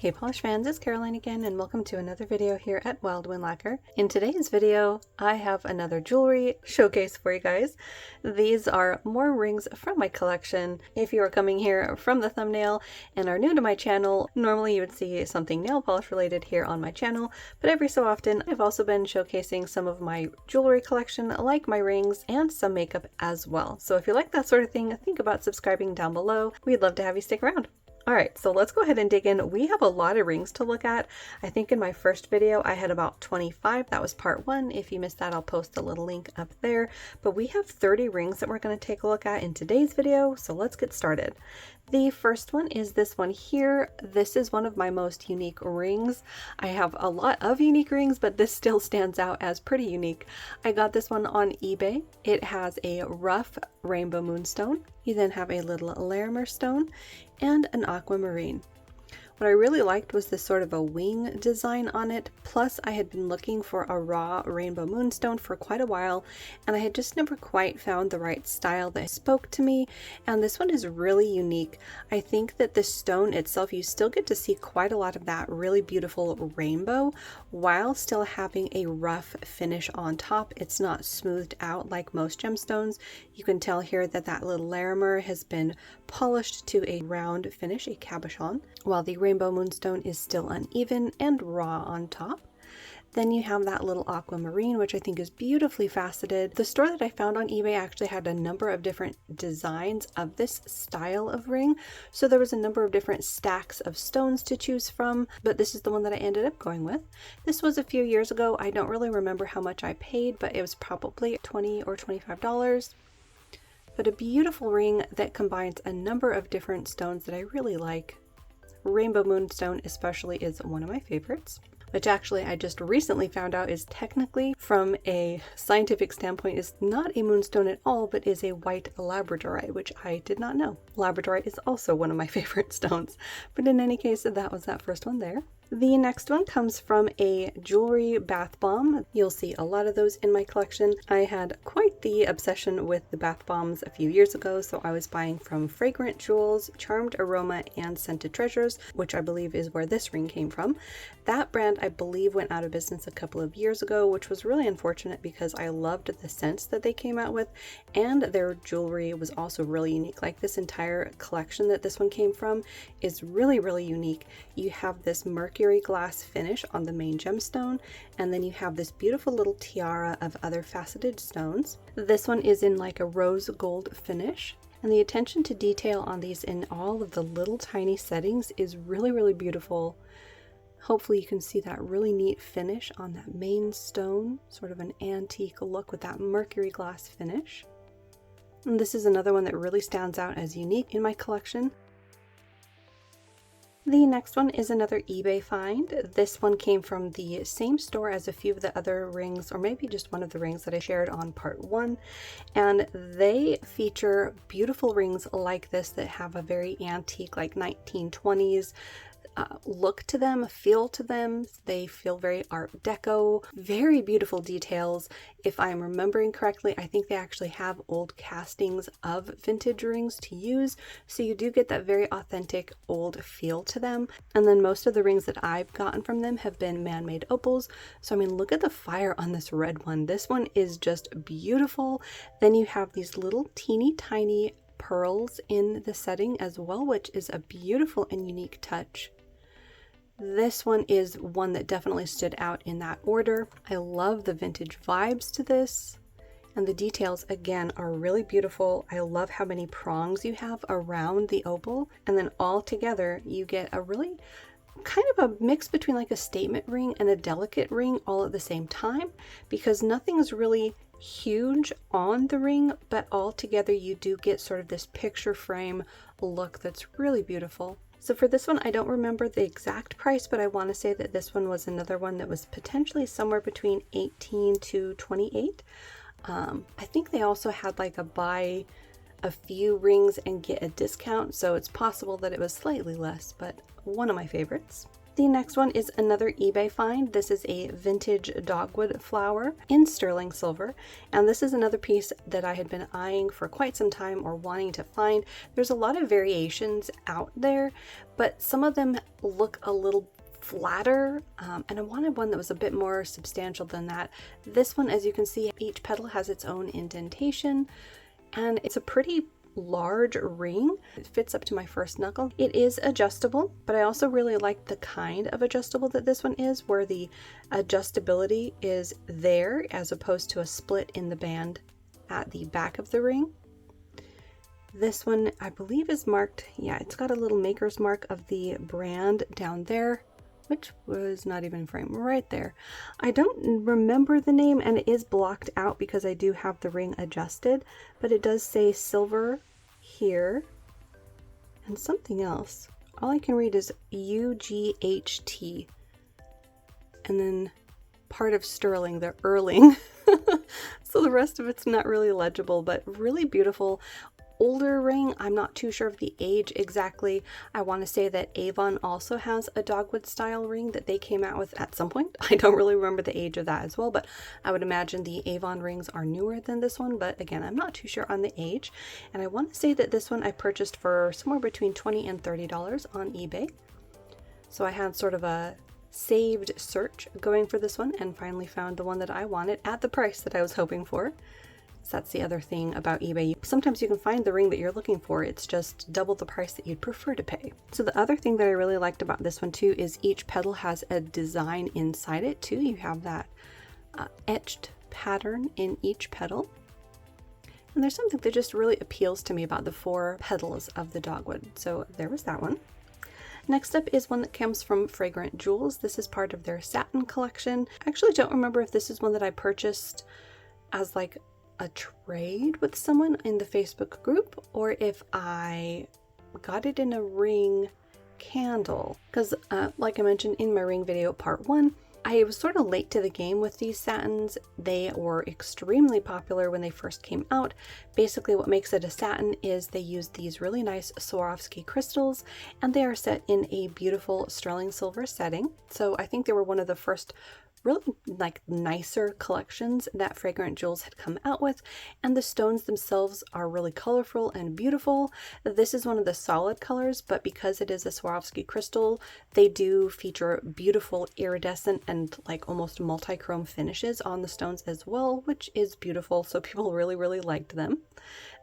Hey polish fans, it's Caroline again and welcome to another video here at Wildflower Lacquer. In today's video, I have another jewelry showcase for you guys. These are more rings from my collection. If you are coming here from the thumbnail and are new to my channel, normally you would see something nail polish related here on my channel, but every so often I've also been showcasing some of my jewelry collection, like my rings and some makeup as well. So if you like that sort of thing, think about subscribing down below. We'd love to have you stick around. Alright, so let's go ahead and dig in. We have a lot of rings to look at. I think in my first video I had about 25. That was part 1. If you missed that, I'll post a little link up there. But we have 30 rings that we're going to take a look at in today's video, so let's get started. The first one is this one here. This is one of my most unique rings. I have a lot of unique rings, but this still stands out as pretty unique. I got this one on eBay. It has a rough rainbow moonstone. You then have a little Larimer stone and an aquamarine. What I really liked was this sort of a wing design on it, plus I had been looking for a raw rainbow moonstone for quite a while and I had just never quite found the right style that spoke to me, and this one is really unique. I think that this stone itself, you still get to see quite a lot of that really beautiful rainbow while still having a rough finish on top. It's not smoothed out like most gemstones. You can tell here that that little Larimer has been polished to a round finish, a cabochon, while the rainbow moonstone is still uneven and raw on top. Then you have that little aquamarine, which I think is beautifully faceted. The store that I found on eBay actually had a number of different designs of this style of ring, so there was a number of different stacks of stones to choose from, but this is the one that I ended up going with. This was a few years ago. I don't really remember how much I paid, but it was probably $20 or $25. But a beautiful ring that combines a number of different stones that I really like. Rainbow moonstone especially is one of my favorites, which actually I just recently found out is technically, from a scientific standpoint, is not a moonstone at all, but is a white labradorite, which I did not know. Labradorite is also one of my favorite stones, but in any case, that was that first one there. The next one comes from a jewelry bath bomb. You'll see a lot of those in my collection. I had quite the obsession with the bath bombs a few years ago, so I was buying from Fragrant Jewels, Charmed Aroma, and Scented Treasures, which I believe is where this ring came from. That brand, I believe, went out of business a couple of years ago, which was really unfortunate because I loved the scents that they came out with, and their jewelry was also really unique. Like, this entire collection that this one came from is really, really unique. You have this mercury glass finish on the main gemstone, and then you have this beautiful little tiara of other faceted stones. This one is in like a rose gold finish, and the attention to detail on these in all of the little tiny settings is really, really beautiful. Hopefully you can see that really neat finish on that main stone, sort of an antique look with that mercury glass finish. And this is another one that really stands out as unique in my collection. The next one is another eBay find. This one came from the same store as a few of the other rings, or maybe just one of the rings that I shared on part 1. And they feature beautiful rings like this that have a very antique, like 1920s look to them, feel to them. They feel very Art Deco, very beautiful details. If I'm remembering correctly, I think they actually have old castings of vintage rings to use, so you do get that very authentic old feel to them. And then most of the rings that I've gotten from them have been man-made opals. So I mean, look at the fire on this red one. This one is just beautiful. Then you have these little teeny tiny pearls in the setting as well, which is a beautiful and unique touch. This one is one that definitely stood out in that order. I love the vintage vibes to this, and the details again are really beautiful. I love how many prongs you have around the opal, and then all together you get a really kind of a mix between like a statement ring and a delicate ring all at the same time, because nothing's really huge on the ring, but all together you do get sort of this picture frame look that's really beautiful. So for this one, I don't remember the exact price, but I want to say that this one was another one that was potentially somewhere between $18 to $28. I think they also had like a buy a few rings and get a discount, so it's possible that it was slightly less, but one of my favorites. The next one is another eBay find. This is a vintage dogwood flower in sterling silver, and this is another piece that I had been eyeing for quite some time or wanting to find. There's a lot of variations out there, but some of them look a little flatter, and I wanted one that was a bit more substantial than that. This one, as you can see, each petal has its own indentation, and it's a pretty large ring. It fits up to my first knuckle. It is adjustable, but I also really like the kind of adjustable that this one is, where the adjustability is there as opposed to a split in the band at the back of the ring. This one I believe is marked, yeah, it's got a little maker's mark of the brand down there, which was not even framed right there. I don't remember the name, and it is blocked out because I do have the ring adjusted, but it does say silver here and something else. All I can read is UGHT, and then part of sterling, the Erling. So the rest of it's not really legible, but really beautiful. Older ring. I'm not too sure of the age exactly. I want to say that Avon also has a dogwood style ring that they came out with at some point. I don't really remember the age of that as well, but I would imagine the Avon rings are newer than this one, but again, I'm not too sure on the age. And I want to say that this one I purchased for somewhere between $20 and $30 on eBay. So I had sort of a saved search going for this one and finally found the one that I wanted at the price that I was hoping for. So that's the other thing about eBay. Sometimes you can find the ring that you're looking for. It's just double the price that you'd prefer to pay. So the other thing that I really liked about this one too is each petal has a design inside it too. You have that etched pattern in each petal. And there's something that just really appeals to me about the 4 petals of the dogwood. So there was that one. Next up is one that comes from Fragrant Jewels. This is part of their satin collection. I actually don't remember if this is one that I purchased as like a trade with someone in the Facebook group, or if I got it in a ring candle, because like I mentioned in my ring video part 1, I was sort of late to the game with these satins. They were extremely popular when they first came out. Basically what makes it a satin is they use these really nice Swarovski crystals, and they are set in a beautiful sterling silver setting. So I think they were one of the first really like nicer collections that Fragrant Jewels had come out with, and the stones themselves are really colorful and beautiful. This is one of the solid colors, but because it is a Swarovski crystal, they do feature beautiful iridescent and like almost multi-chrome finishes on the stones as well, which is beautiful. So people really liked them.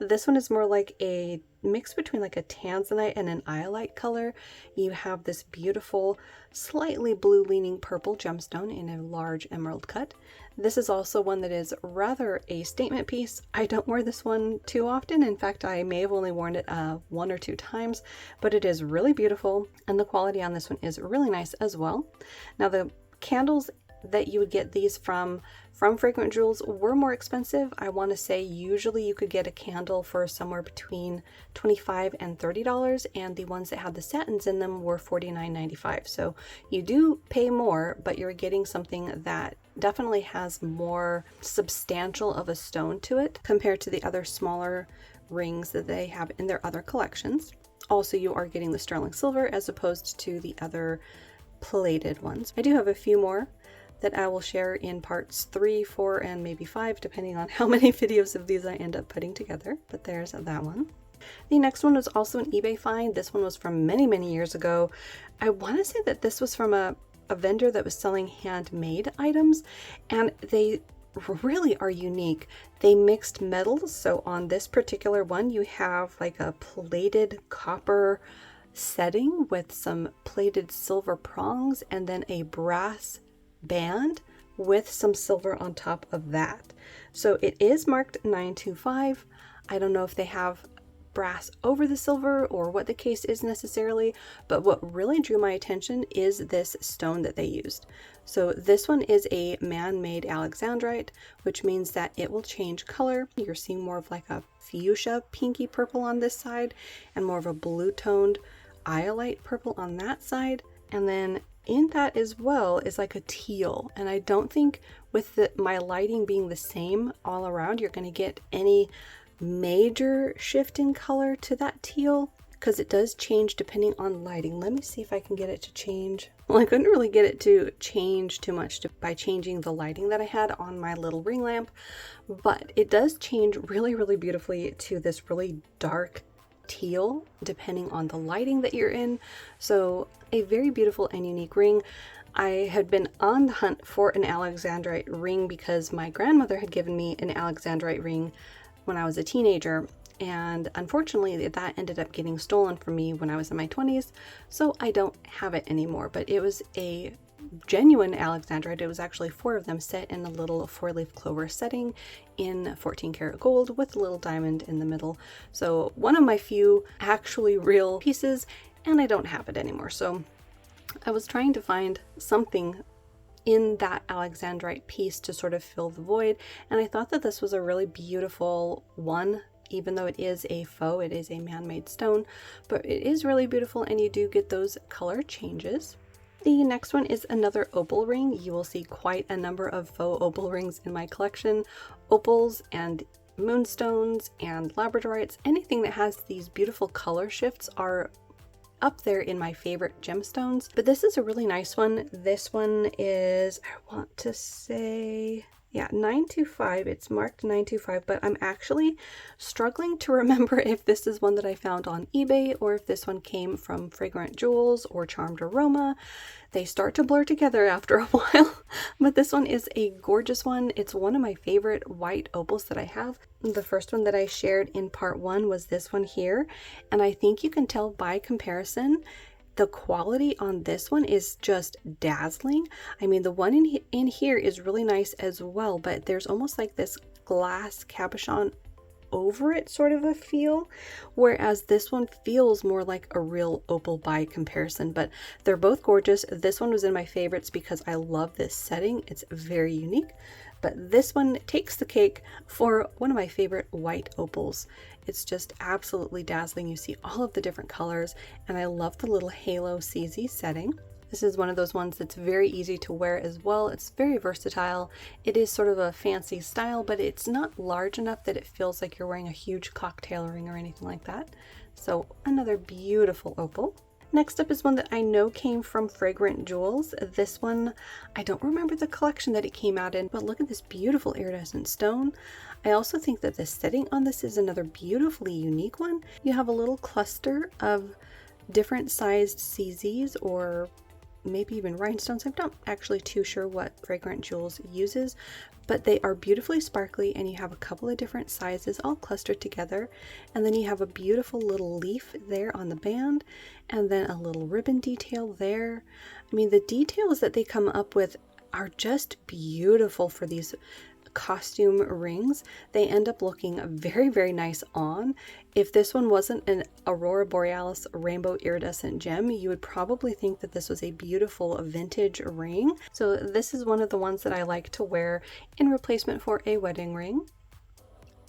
This one is more like a mix between like a tanzanite and an iolite color. You have this beautiful slightly blue leaning purple gemstone in a large emerald cut. This is also one that is rather a statement piece. I don't wear this one too often. In fact, I may have only worn it 1 or 2 times, but it is really beautiful, and the quality on this one is really nice as well. Now the candles that you would get these from Fragrant Jewels were more expensive. I want to say usually you could get a candle for somewhere between $25 and $30, and the ones that had the satins in them were $49.95. So you do pay more, but you're getting something that definitely has more substantial of a stone to it compared to the other smaller rings that they have in their other collections. Also, you are getting the sterling silver as opposed to the other plated ones. I do have a few more that I will share in parts 3, 4, and maybe 5, depending on how many videos of these I end up putting together. But there's that one. The next one was also an eBay find. This one was from many years ago. I want to say that this was from a vendor that was selling handmade items, and they really are unique. They mixed metals. So on this particular one, you have like a plated copper setting with some plated silver prongs, and then a brass band with some silver on top of that. So it is marked 925. I don't know if they have brass over the silver or what the case is necessarily, but what really drew my attention is this stone that they used. So this one is a man-made alexandrite, which means that it will change color. You're seeing more of like a fuchsia pinky purple on this side and more of a blue toned iolite purple on that side, and then in that as well is like a teal. And I don't think with my lighting being the same all around, you're going to get any major shift in color to that teal. because it does change depending on lighting. Let me see if I can get it to change. Well, I couldn't really get it to change too much by changing the lighting that I had on my little ring lamp, but it does change really beautifully to this really dark teal depending on the lighting that you're in. So a very beautiful and unique ring. I had been on the hunt for an alexandrite ring because my grandmother had given me an alexandrite ring when I was a teenager, and unfortunately that ended up getting stolen from me when I was in my 20s, so I don't have it anymore. But it was a genuine alexandrite. It was actually 4 of them set in a little 4-leaf clover setting in 14 karat gold with a little diamond in the middle. So one of my few actually real pieces, and I don't have it anymore. So I was trying to find something in that alexandrite piece to sort of fill the void, and I thought that this was a really beautiful one. Even though it is a faux, it is a man-made stone, but it is really beautiful, and you do get those color changes. The next one is another opal ring. You will see quite a number of faux opal rings in my collection. Opals and moonstones and labradorites, anything that has these beautiful color shifts are up there in my favorite gemstones. But this is a really nice one. This one is, I want to say, yeah, 925. It's marked 925, but I'm actually struggling to remember if this is one that I found on eBay or if this one came from Fragrant Jewels or Charmed Aroma. They start to blur together after a while, but this one is a gorgeous one. It's one of my favorite white opals that I have. The first one that I shared in part 1 was this one here, and I think you can tell by comparison the quality on this one is just dazzling. I mean, the one in here is really nice as well, but there's almost like this glass cabochon over it sort of a feel, whereas this one feels more like a real opal by comparison. But they're both gorgeous. This one was in my favorites because I love this setting. It's very unique, but this one takes the cake for one of my favorite white opals. It's just absolutely dazzling. You see all of the different colors, and I love the little halo CZ setting. This is one of those ones that's very easy to wear as well. It's very versatile. It is sort of a fancy style, but it's not large enough that it feels like you're wearing a huge cocktail ring or anything like that. So another beautiful opal. Next up is one that I know came from Fragrant Jewels. This one, I don't remember the collection that it came out in, but look at this beautiful iridescent stone. I also think that the setting on this is another beautifully unique one. You have a little cluster of different sized CZs or maybe even rhinestones. I'm not actually too sure what Fragrant Jewels uses, but they are beautifully sparkly, and you have a couple of different sizes all clustered together, and then you have a beautiful little leaf there on the band, and then a little ribbon detail there. I mean, the details that they come up with are just beautiful for these costume rings. They end up looking very nice on. If this one wasn't an Aurora Borealis rainbow iridescent gem, you would probably think that this was a beautiful vintage ring. So this is one of the ones that I like to wear in replacement for a wedding ring.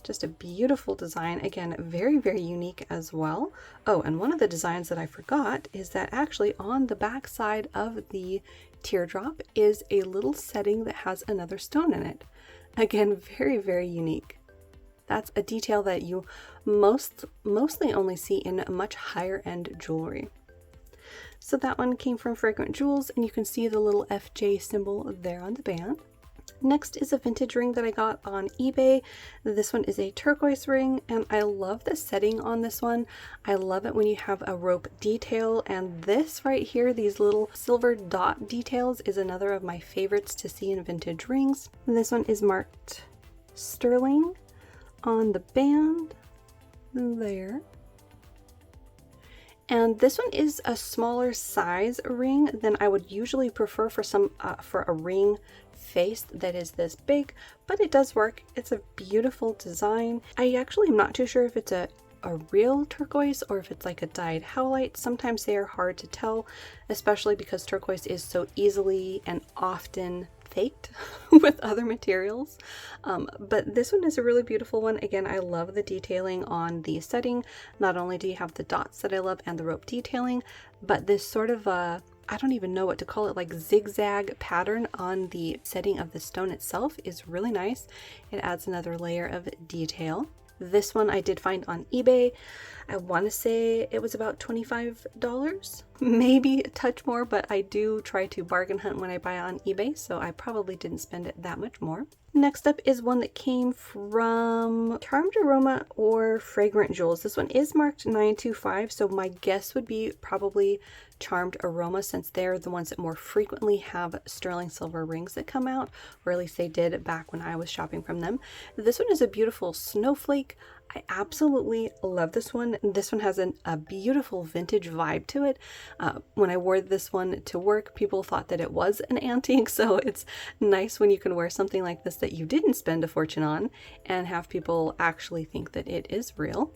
Just a beautiful design. Again, very unique as well. Oh, and one of the designs that I forgot is that actually on the back side of the teardrop is a little setting that has another stone in it. Again, very unique. That's a detail that you mostly only see in much higher end jewelry. So that one came from Fragrant Jewels, and you can see the little FJ symbol there on the band. Next is a vintage ring that I got on eBay. This one is a turquoise ring, and I love the setting on this one. I love it when you have a rope detail, and this right here, these little silver dot details, is another of my favorites to see in vintage rings. And this one is marked sterling on the band there. And this one is a smaller size ring than I would usually prefer for a ring face that is this big, but it does work. It's a beautiful design. I actually am not too sure if it's a real turquoise or if it's like a dyed howlite. Sometimes they are hard to tell, especially because turquoise is so easily and often faked with other materials. But this one is a really beautiful one. Again, I love the detailing on the setting. Not only do you have the dots that I love and the rope detailing, but this sort of I don't even know what to call it, like zigzag pattern on the setting of the stone itself is really nice. It adds another layer of detail. This one I did find on eBay. I want to say it was about $25, maybe a touch more, but I do try to bargain hunt when I buy on eBay, so I probably didn't spend it that much more. Next up is one that came from Charmed Aroma or Fragrant Jewels. This one is marked 925, so my guess would be probably Charmed Aroma, since they're the ones that more frequently have sterling silver rings that come out, or at least they did back when I was shopping from them. This one is a beautiful snowflake. I absolutely love this one. This one has a beautiful vintage vibe to it. When I wore this one to work, people thought that it was an antique, so it's nice when you can wear something like this that you didn't spend a fortune on and have people actually think that it is real.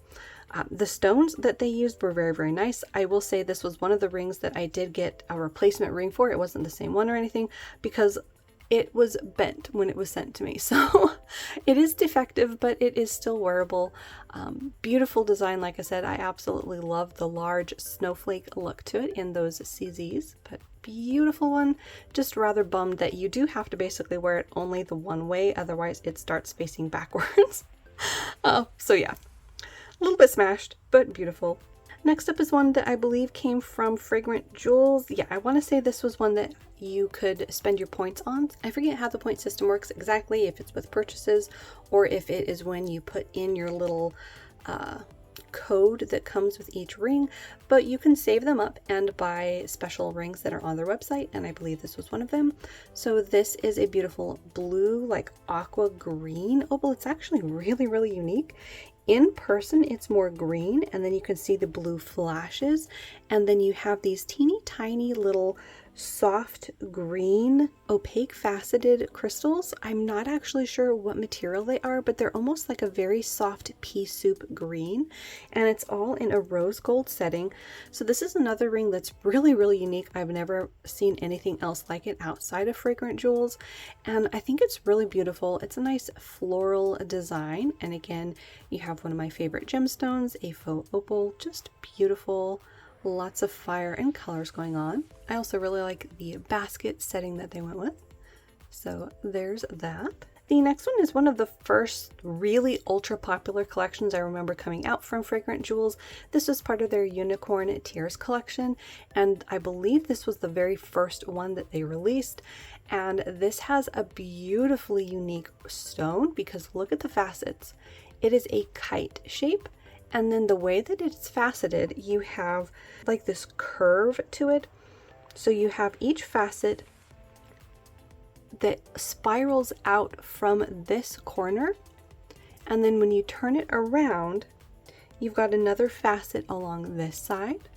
The stones that they used were very, very nice. I will say this was one of the rings that I did get a replacement ring for. It wasn't the same one or anything because it was bent when it was sent to me. So it is defective, but it is still wearable. Beautiful design. Like I said, I absolutely love the large snowflake look to it in those CZs, but beautiful one. Just rather bummed that you do have to basically wear it only the one way. Otherwise it starts facing backwards. So yeah. A little bit smashed, but beautiful. Next up is one that I believe came from Fragrant Jewels. Yeah, I want to say this was one that you could spend your points on. I forget how the point system works exactly, if it's with purchases or if it is when you put in your little code that comes with each ring, but you can save them up and buy special rings that are on their website, and I believe this was one of them. So this is a beautiful blue, like aqua green opal. It's actually really, really unique. In person, it's more green, and then you can see the blue flashes, and then you have these teeny tiny little soft green opaque faceted crystals. I'm not actually sure what material they are, but they're almost like a very soft pea soup green, and it's all in a rose gold setting. So this is another ring that's really, really unique. I've never seen anything else like it outside of Fragrant Jewels, and I think it's really beautiful. It's a nice floral design, and again, you have one of my favorite gemstones, a faux opal, just beautiful. Lots of fire and colors going on. I also really like the basket setting that they went with. So there's that. The next one is one of the first really ultra popular collections I remember coming out from Fragrant Jewels. This was part of their Unicorn Tears collection, and I believe this was the very first one that they released. And this has a beautifully unique stone because look at the facets. It is a kite shape. And then the way that it's faceted, you have like this curve to it. So you have each facet that spirals out from this corner. And then when you turn it around, you've got another facet along this side.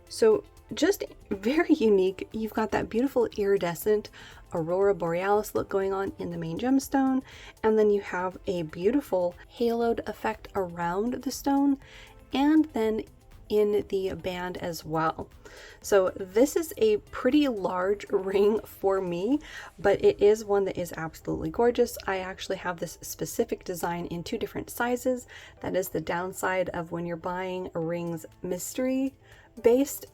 So just very unique. You've got that beautiful iridescent Aurora Borealis look going on in the main gemstone, and then you have a beautiful haloed effect around the stone and then in the band as well. So this is a pretty large ring for me, but it is one that is absolutely gorgeous. I actually have this specific design in 2 different sizes. That is the downside of when you're buying rings mystery based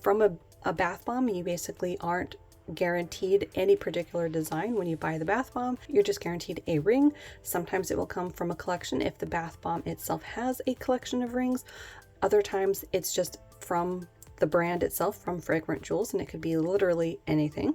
from a bath bomb. You basically aren't guaranteed any particular design when you buy the bath bomb. You're just guaranteed a ring. Sometimes it will come from a collection if the bath bomb itself has a collection of rings. Other times it's just from the brand itself, from Fragrant Jewels, and it could be literally anything.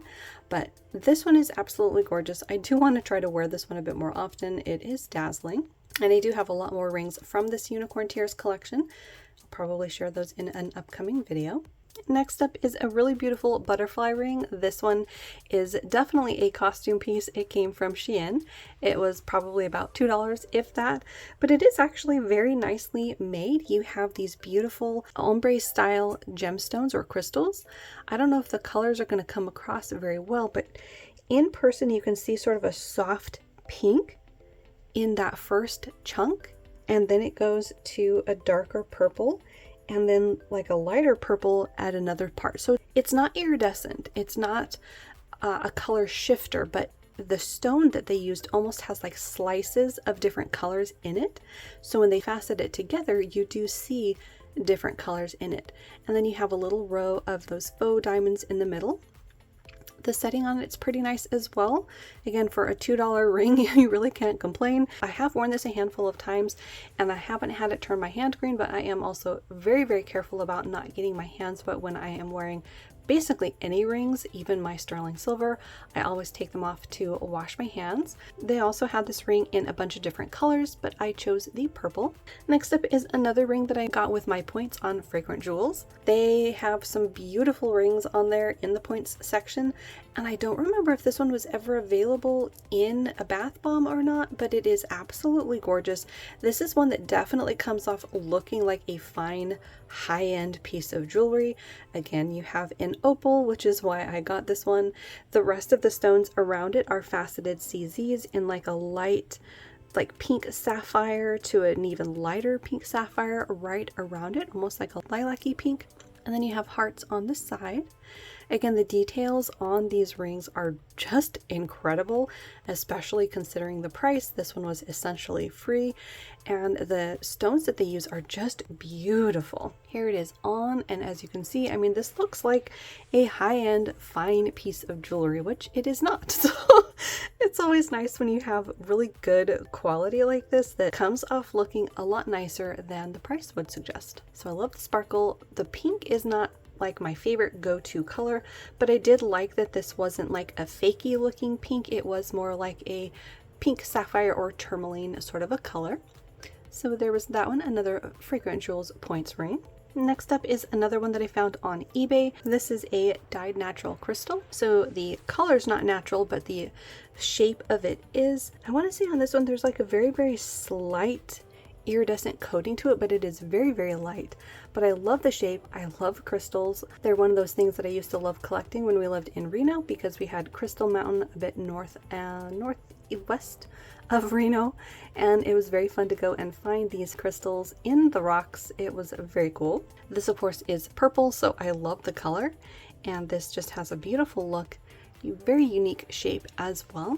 But this one is absolutely gorgeous. I do want to try to wear this one a bit more often. It is dazzling, and I do have a lot more rings from this Unicorn Tears collection. I'll probably share those in an upcoming video. Next up is a really beautiful butterfly ring. This one is definitely a costume piece. It came from Shein. It was probably about $2, if that, but it is actually very nicely made. You have these beautiful ombre style gemstones or crystals. I don't know if the colors are going to come across very well, but in person you can see sort of a soft pink in that first chunk, and then it goes to a darker purple, and then like a lighter purple at another part. So it's not iridescent, it's not a color shifter, but the stone that they used almost has like slices of different colors in it. So when they facet it together, you do see different colors in it. And then you have a little row of those faux diamonds in the middle. The setting on it's pretty nice as well. Again, for a $2 ring, you really can't complain. I have worn this a handful of times and I haven't had it turn my hand green, but I am also very, very careful about not getting my hands wet when I am wearing basically any rings, even my sterling silver. I always take them off to wash my hands. They also had this ring in a bunch of different colors, but I chose the purple. Next up is another ring that I got with my points on Fragrant Jewels. They have some beautiful rings on there in the points section, and I don't remember if this one was ever available in a bath bomb or not, but it is absolutely gorgeous. This is one that definitely comes off looking like a fine high-end piece of jewelry. Again, you have an opal, which is why I got this one. The rest of the stones around it are faceted CZs in like a light, like pink sapphire to an even lighter pink sapphire right around it, almost like a lilac-y pink. And then you have hearts on the side. Again, the details on these rings are just incredible, especially considering the price. This one was essentially free, and the stones that they use are just beautiful. Here it is on, and as you can see, I mean, this looks like a high-end fine piece of jewelry, which it is not. So it's always nice when you have really good quality like this that comes off looking a lot nicer than the price would suggest. So I love the sparkle. The pink is not like my favorite go-to color, but I did like that this wasn't like a fakey looking pink. It was more like a pink sapphire or tourmaline sort of a color. So there was that one, another Fragrant Jewels points ring. Next up is another one that I found on eBay. This is a dyed natural crystal. So the color's not natural, but the shape of it is. I want to say on this one there's like a very, very slight iridescent coating to it, but it is very, very light. But I love the shape. I love crystals. They're one of those things that I used to love collecting when we lived in Reno, because we had Crystal Mountain a bit northwest of Reno, and it was very fun to go and find these crystals in the rocks. It was very cool. This of course is purple, so I love the color, and this just has a beautiful look, very unique shape as well.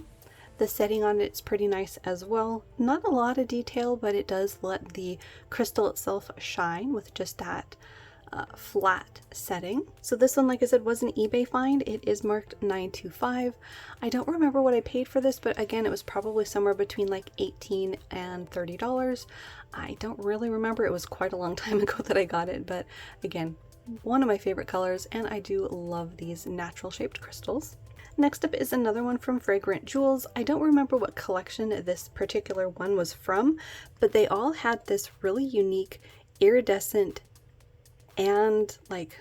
The setting on it's pretty nice as well. Not a lot of detail, but it does let the crystal itself shine with just that flat setting. So this one, like I said, was an eBay find. It is marked 925. I don't remember what I paid for this, but again, it was probably somewhere between like $18 and $30. I don't really remember. It was quite a long time ago that I got it, but again, one of my favorite colors, and I do love these natural shaped crystals. Next up is another one from Fragrant Jewels. I don't remember what collection this particular one was from, but they all had this really unique iridescent and like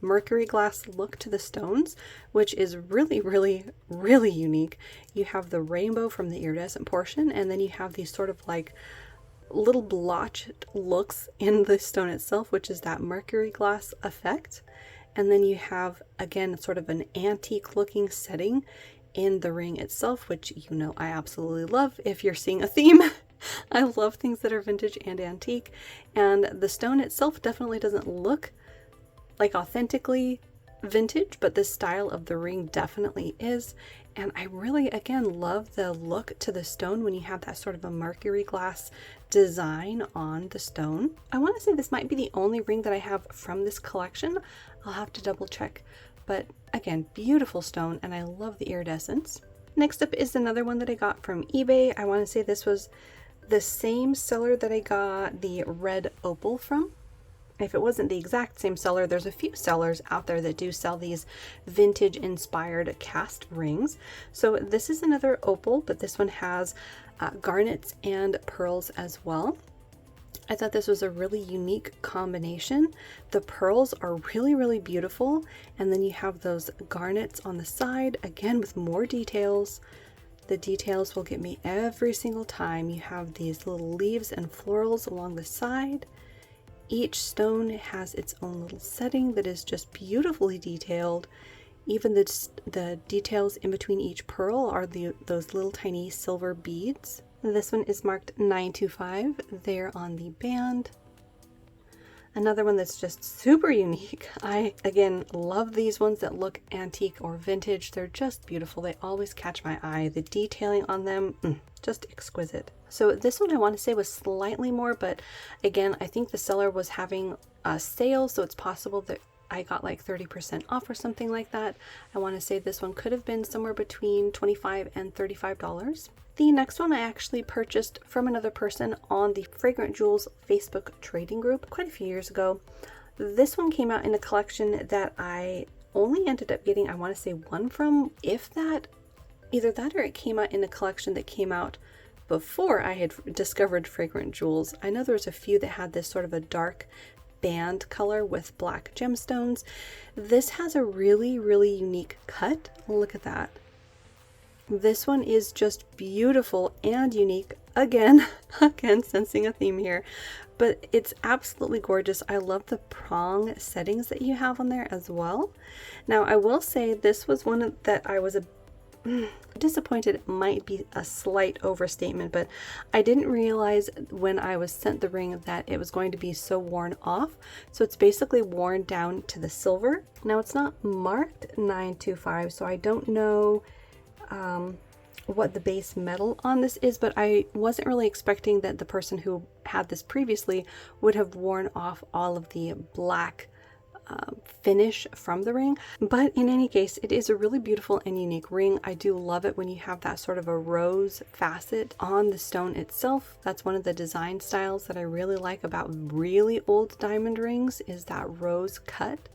mercury glass look to the stones, which is really, really, really unique. You have the rainbow from the iridescent portion, and then you have these sort of like little blotched looks in the stone itself, which is that mercury glass effect. And then you have, again, sort of an antique looking setting in the ring itself, which you know I absolutely love if you're seeing a theme. I love things that are vintage and antique, and the stone itself definitely doesn't look like authentically vintage, but the style of the ring definitely is. And I really, again, love the look to the stone when you have that sort of a mercury glass design on the stone. I want to say this might be the only ring that I have from this collection. I'll have to double check, but again, beautiful stone, and I love the iridescence. Next up is another one that I got from eBay. I want to say this was the same seller that I got the red opal from. If it wasn't the exact same seller, there's a few sellers out there that do sell these vintage inspired cast rings. So this is another opal, but this one has garnets and pearls as well. I thought this was a really unique combination. The pearls are really, really beautiful, and then you have those garnets on the side, again with more details. The details will get me every single time. You have these little leaves and florals along the side. Each stone has its own little setting that is just beautifully detailed. Even the details in between each pearl are those little tiny silver beads. This one is marked 925 there on the band. Another one that's just super unique. I, again, love these ones that look antique or vintage. They're just beautiful. They always catch my eye. The detailing on them, just exquisite. So this one I want to say was slightly more, but again, I think the seller was having a sale, so it's possible that I got like 30% off or something like that. I want to say this one could have been somewhere between $25 and $35. The next one I actually purchased from another person on the Fragrant Jewels Facebook trading group quite a few years ago. This one came out in a collection that I only ended up getting, I want to say one from, if that, either that or it came out in a collection that came out before I had discovered Fragrant Jewels. I know there was a few that had this sort of a dark band color with black gemstones. This has a really, really unique cut. Look at that. This one is just beautiful and unique. Again, sensing a theme here, but it's absolutely gorgeous. I love the prong settings that you have on there as well. Now, I will say this was one that I was disappointed, might be a slight overstatement, but I didn't realize when I was sent the ring that it was going to be so worn off. So it's basically worn down to the silver. Now, it's not marked 925, so I don't know what the base metal on this is, but I wasn't really expecting that the person who had this previously would have worn off all of the black finish from the ring. But in any case, it is a really beautiful and unique ring. I do love it when you have that sort of a rose facet on the stone itself. That's one of the design styles that I really like about really old diamond rings, is that rose cut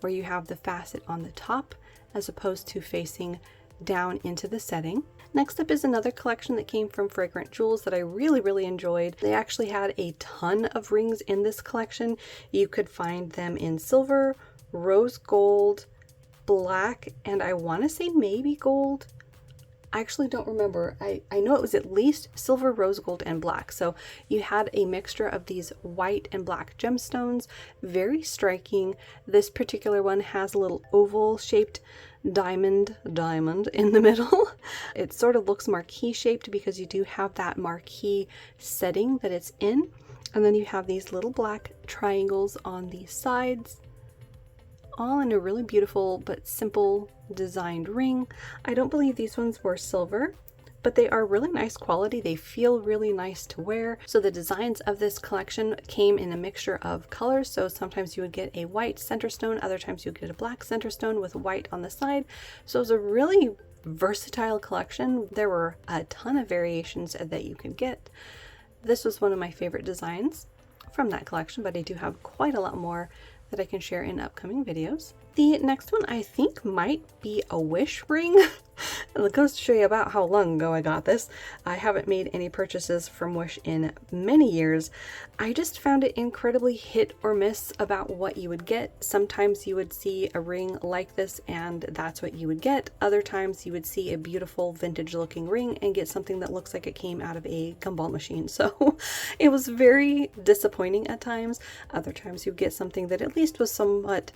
where you have the facet on the top as opposed to facing down into the setting. Next up is another collection that came from Fragrant Jewels that I really, really enjoyed. They actually had a ton of rings in this collection. You could find them in silver, rose gold, black, and I want to say maybe gold. I actually don't remember. I know it was at least silver, rose gold, and black. So you had a mixture of these white and black gemstones. Very striking. This particular one has a little oval shaped diamond in the middle. It sort of looks marquee shaped because you do have that marquee setting that it's in. And then you have these little black triangles on the sides, all in a really beautiful but simple designed ring. I don't believe these ones were silver, but they are really nice quality. They feel really nice to wear. So the designs of this collection came in a mixture of colors. So sometimes you would get a white center stone, other times you would get a black center stone with white on the side. So it was a really versatile collection. There were a ton of variations that you could get. This was one of my favorite designs from that collection, but I do have quite a lot more that I can share in upcoming videos. The next one I think might be a wish ring. It goes to show you about how long ago I got this. I haven't made any purchases from Wish in many years. I just found it incredibly hit or miss about what you would get. Sometimes you would see a ring like this and that's what you would get. Other times you would see a beautiful vintage looking ring and get something that looks like it came out of a gumball machine. So it was very disappointing at times. Other times you get something that at least was somewhat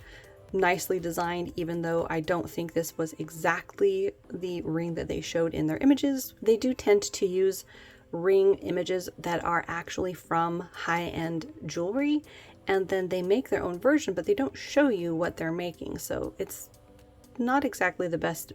nicely designed, even though I don't think this was exactly the ring that they showed in their images. They do tend to use ring images that are actually from high-end jewelry, and then they make their own version, but they don't show you what they're making. So it's not exactly the best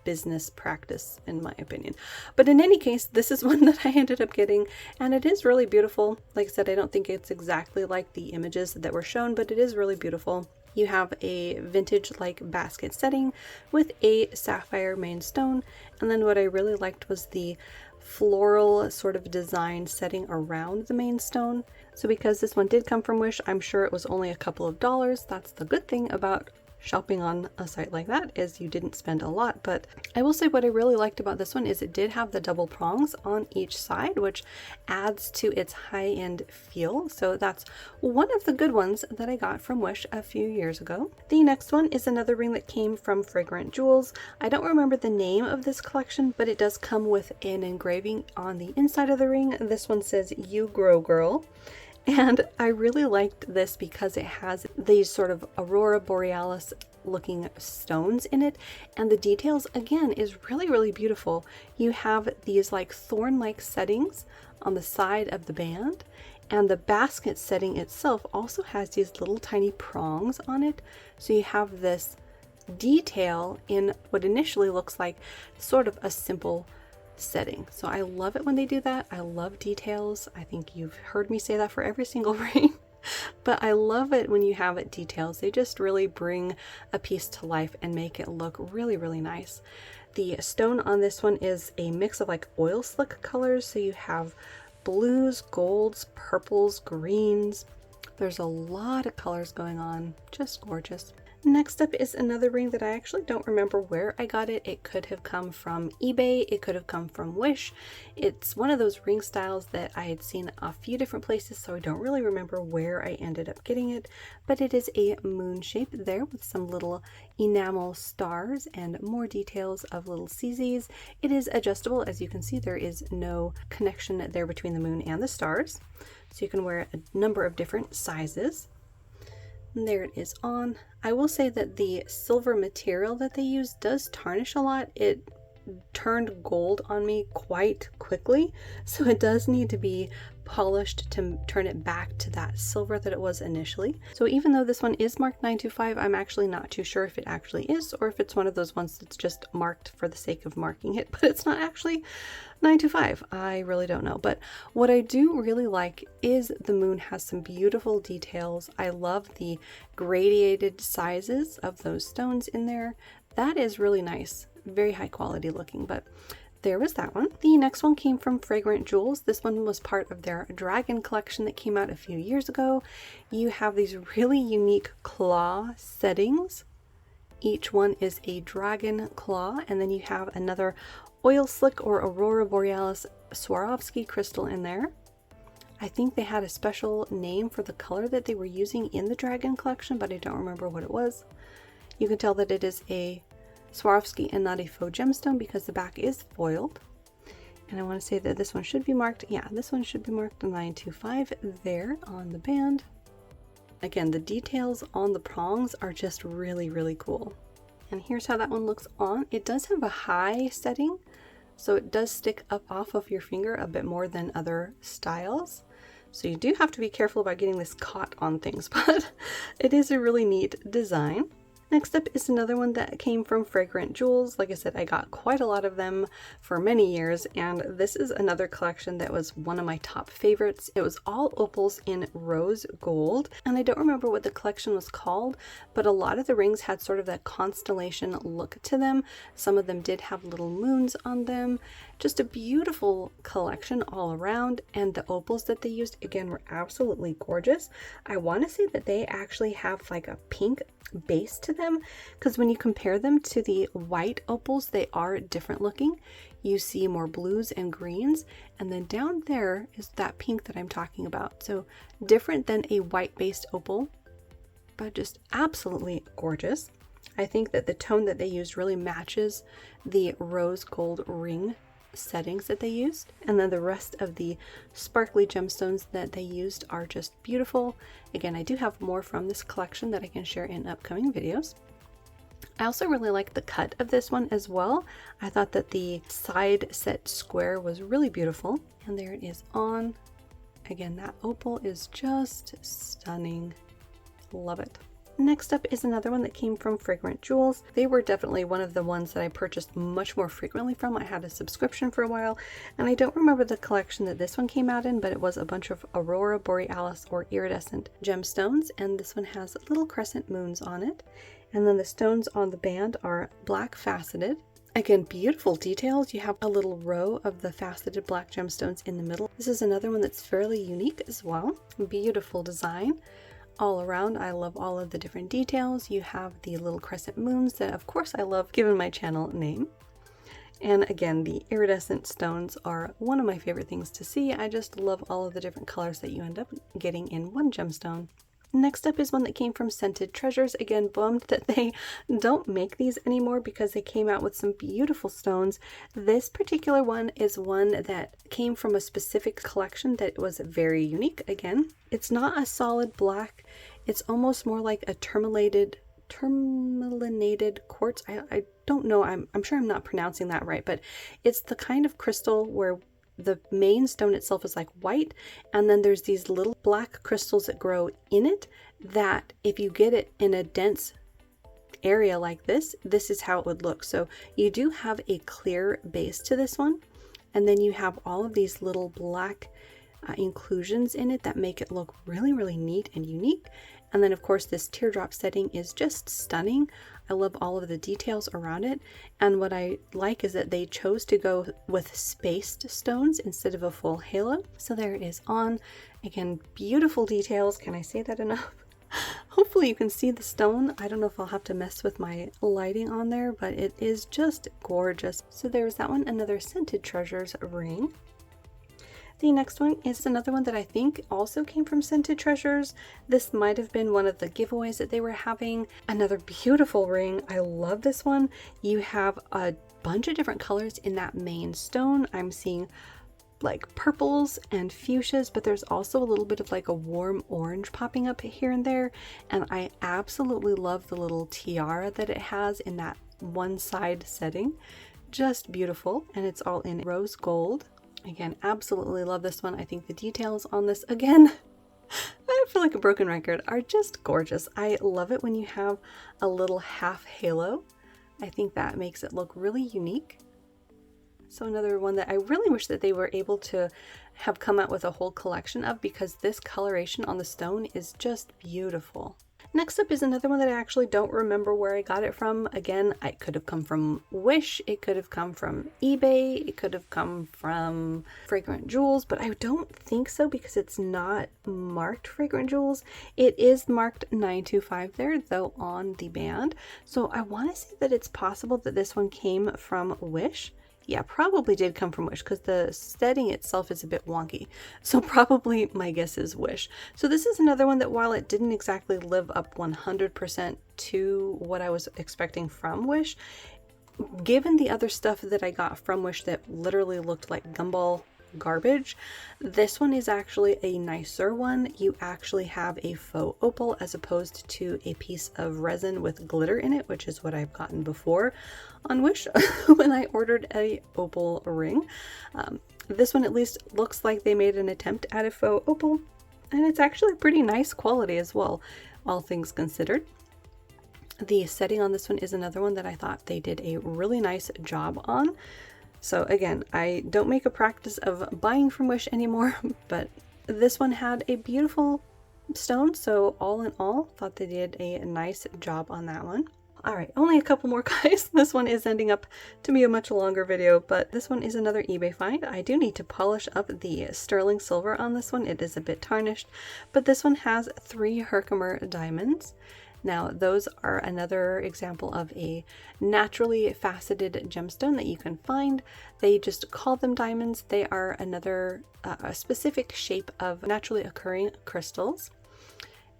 business practice in my opinion. But in any case, this is one that I ended up getting, and it is really beautiful. Like I said, I don't think it's exactly like the images that were shown, but it is really beautiful. You have a vintage like basket setting with a sapphire main stone, and then what I really liked was the floral sort of design setting around the main stone. So because this one did come from Wish, I'm sure it was only a couple of dollars. That's the good thing about shopping on a site like that, is you didn't spend a lot. But I will say what I really liked about this one is it did have the double prongs on each side, which adds to its high-end feel. So that's one of the good ones that I got from Wish a few years ago. The next one is another ring that came from Fragrant Jewels. I don't remember the name of this collection, but it does come with an engraving on the inside of the ring. This one says "You Grow Girl." And I really liked this because it has these sort of aurora borealis looking stones in it, and the details again is really, really beautiful. You have these like thorn-like settings on the side of the band, and the basket setting itself also has these little tiny prongs on it. So you have this detail in what initially looks like sort of a simple setting. So I love it when they do that. I love details. I think you've heard me say that for every single ring, but I love it when you have details. They just really bring a piece to life and make it look really, really nice. The stone on this one is a mix of like oil slick colors. So you have blues, golds, purples, greens. There's a lot of colors going on. Just gorgeous. Next up is another ring that I actually don't remember where I got it. It could have come from eBay. It could have come from Wish. It's one of those ring styles that I had seen a few different places, so I don't really remember where I ended up getting it. But it is a moon shape there with some little enamel stars and more details of little CZs. It is adjustable. As you can see, there is no connection there between the moon and the stars. So you can wear a number of different sizes. And there it is on. I will say that the silver material that they use does tarnish a lot. It turned gold on me quite quickly, so it does need to be polished to turn it back to that silver that it was initially. So even though this one is marked 925, I'm actually not too sure if it actually is or if it's one of those ones that's just marked for the sake of marking it, but it's not actually 925. I really don't know. But what I do really like is the moon has some beautiful details. I love the gradated sizes of those stones in there. That is really nice. Very high quality looking, but there was that one. The next one came from Fragrant Jewels. This one was part of their Dragon collection that came out a few years ago. You have these really unique claw settings. Each one is a dragon claw, and then you have another oil slick or Aurora Borealis Swarovski crystal in there. I think they had a special name for the color that they were using in the Dragon collection, but I don't remember what it was. You can tell that it is a Swarovski and not a faux gemstone because the back is foiled. And I want to say that this one should be marked, yeah, this one should be marked 925 there on the band. Again, the details on the prongs are just really, really cool. And here's how that one looks on. It does have a high setting, so it does stick up off of your finger a bit more than other styles. So you do have to be careful about getting this caught on things, but it is a really neat design. Next up is another one that came from Fragrant Jewels. Like I said, I got quite a lot of them for many years, and this is another collection that was one of my top favorites. It was all opals in rose gold, and I don't remember what the collection was called, but a lot of the rings had sort of that constellation look to them. Some of them did have little moons on them. Just a beautiful collection all around, and the opals that they used, again, were absolutely gorgeous. I want to say that they actually have like a pink base to them, because when you compare them to the white opals, they are different looking. You see more blues and greens, and then down there is that pink that I'm talking about. So different than a white based opal, but just absolutely gorgeous. I think that the tone that they used really matches the rose gold ring settings that they used, and then the rest of the sparkly gemstones that they used are just beautiful. Again, I do have more from this collection that I can share in upcoming videos. I also really like the cut of this one as well. I thought that the side set square was really beautiful, and there it is on. Again, that opal is just stunning. Love it. Next up is another one that came from Fragrant Jewels. They were definitely one of the ones that I purchased much more frequently from. I had a subscription for a while, and I don't remember the collection that this one came out in, but it was a bunch of Aurora Borealis or Iridescent gemstones, and this one has little crescent moons on it. And then the stones on the band are black faceted. Again, beautiful details. You have a little row of the faceted black gemstones in the middle. This is another one that's fairly unique as well. Beautiful design. All around, I love all of the different details. You have the little crescent moons that, of course, I love given my channel name. And again, the iridescent stones are one of my favorite things to see. I just love all of the different colors that you end up getting in one gemstone. Next up is one that came from Scented Treasures. Again, bummed that they don't make these anymore because they came out with some beautiful stones. This particular one is one that came from a specific collection that was very unique. Again, it's not a solid black. It's almost more like a tourmalinated quartz. I don't know. I'm sure I'm not pronouncing that right, but it's the kind of crystal where the main stone itself is like white, and then there's these little black crystals that grow in it that if you get it in a dense area like this is how it would look. So you do have a clear base to this one, and then you have all of these little black inclusions in it that make it look really, really neat and unique. And then of course this teardrop setting is just stunning. I love all of the details around it. And what I like is that they chose to go with spaced stones instead of a full halo. So there it is on. Again, beautiful details. Can I say that enough? Hopefully you can see the stone. I don't know if I'll have to mess with my lighting on there, but it is just gorgeous. So there's that one, another Scented Treasures ring. The next one is another one that I think also came from Scented Treasures. This might have been one of the giveaways that they were having. Another beautiful ring. I love this one. You have a bunch of different colors in that main stone. I'm seeing like purples and fuchsias, but there's also a little bit of like a warm orange popping up here and there. And I absolutely love the little tiara that it has in that one side setting. Just beautiful. And it's all in rose gold. Again, absolutely love this one. I think the details on this, again, I feel like a broken record, are just gorgeous. I love it when you have a little half halo. I think that makes it look really unique. So another one that I really wish that they were able to have come out with a whole collection of, because this coloration on the stone is just beautiful. Next up is another one that I actually don't remember where I got it from. Again, it could have come from Wish, it could have come from eBay, it could have come from Fragrant Jewels, but I don't think so because it's not marked Fragrant Jewels. It is marked 925 there though on the band. So I want to say that it's possible that this one came from Wish. Yeah, probably did come from Wish because the setting itself is a bit wonky. So probably my guess is Wish. So this is another one that while it didn't exactly live up 100% to what I was expecting from Wish, given the other stuff that I got from Wish that literally looked like gumball garbage, this one is actually a nicer one. You actually have a faux opal as opposed to a piece of resin with glitter in it, which is what I've gotten before on Wish when I ordered a opal ring. This one at least looks like they made an attempt at a faux opal, and it's actually pretty nice quality as well, all things considered. The setting on this one is another one that I thought they did a really nice job on. So again, I don't make a practice of buying from Wish anymore, but this one had a beautiful stone. So all in all, thought they did a nice job on that one. All right, only a couple more guys. This one is ending up to be a much longer video, but this one is another eBay find. I do need to polish up the sterling silver on this one. It is a bit tarnished, but this one has 3 Herkimer diamonds. Now, those are another example of a naturally faceted gemstone that you can find. They just call them diamonds. They are another a specific shape of naturally occurring crystals.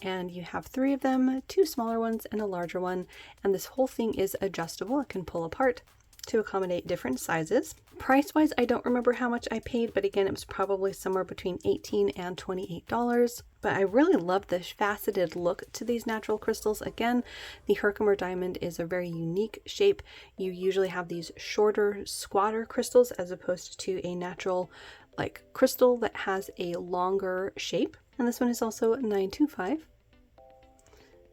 And you have 3 of them, 2 smaller ones and a larger one. And this whole thing is adjustable. It can pull apart to accommodate different sizes. Price-wise, I don't remember how much I paid, but again, it was probably somewhere between $18 and $28. But I really love the faceted look to these natural crystals. Again, the Herkimer diamond is a very unique shape. You usually have these shorter, squatter crystals as opposed to a natural like crystal that has a longer shape. And this one is also 925.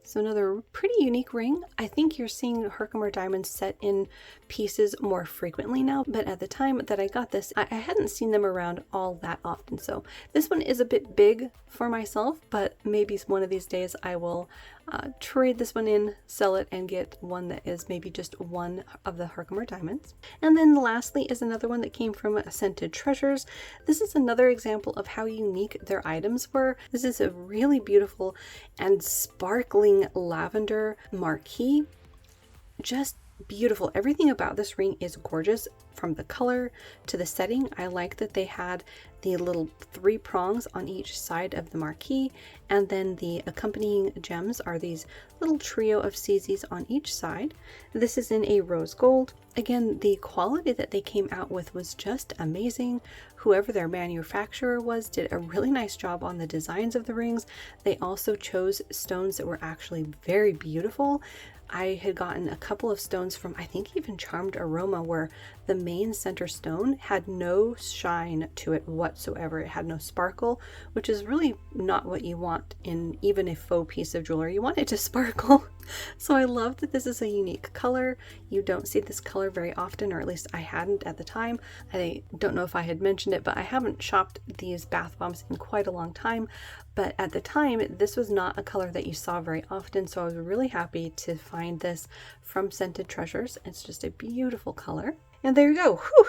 So another pretty unique ring. I think you're seeing Herkimer diamonds set in pieces more frequently now, but at the time that I got this, I hadn't seen them around all that often. So this one is a bit big for myself, but maybe one of these days I will trade this one in, sell it, and get one that is maybe just one of the Herkimer diamonds. And then lastly is another one that came from Scented Treasures. This is another example of how unique their items were. This is a really beautiful and sparkling lavender marquee. Just beautiful. Everything about this ring is gorgeous, from the color to the setting. I like that they had the little 3 prongs on each side of the marquee, and then the accompanying gems are these little trio of CZs on each side. This is in a rose gold. Again, the quality that they came out with was just amazing. Whoever their manufacturer was did a really nice job on the designs of the rings. They also chose stones that were actually very beautiful. I had gotten a couple of stones from, I think, even Charmed Aroma, where the main center stone had no shine to it whatsoever. It had no sparkle, which is really not what you want in even a faux piece of jewelry. You want it to sparkle. So I love that this is a unique color. You don't see this color very often, or at least I hadn't at the time. I don't know if I had mentioned it, but I haven't shopped these bath bombs in quite a long time. But at the time, this was not a color that you saw very often, so I was really happy to find this from Scented Treasures. It's just a beautiful color. And there you go. Whew.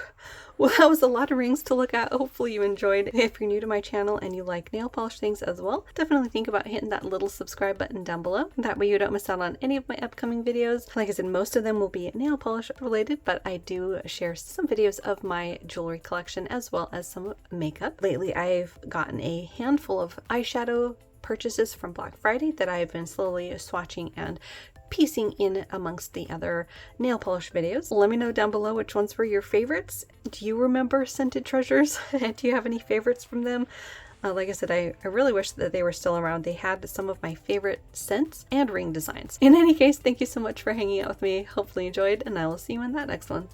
Well, that was a lot of rings to look at. Hopefully you enjoyed. If you're new to my channel and you like nail polish things as well, definitely think about hitting that little subscribe button down below. That way you don't miss out on any of my upcoming videos. Like I said, most of them will be nail polish related, but I do share some videos of my jewelry collection as well as some makeup. Lately, I've gotten a handful of eyeshadow purchases from Black Friday that I've been slowly swatching and piecing in amongst the other nail polish videos. Let me know down below which ones were your favorites. Do you remember Scented Treasures? And do you have any favorites from them? Like I said, I really wish that they were still around. They had some of my favorite scents and ring designs. In any case, thank you so much for hanging out with me. Hopefully you enjoyed, and I will see you in that next one.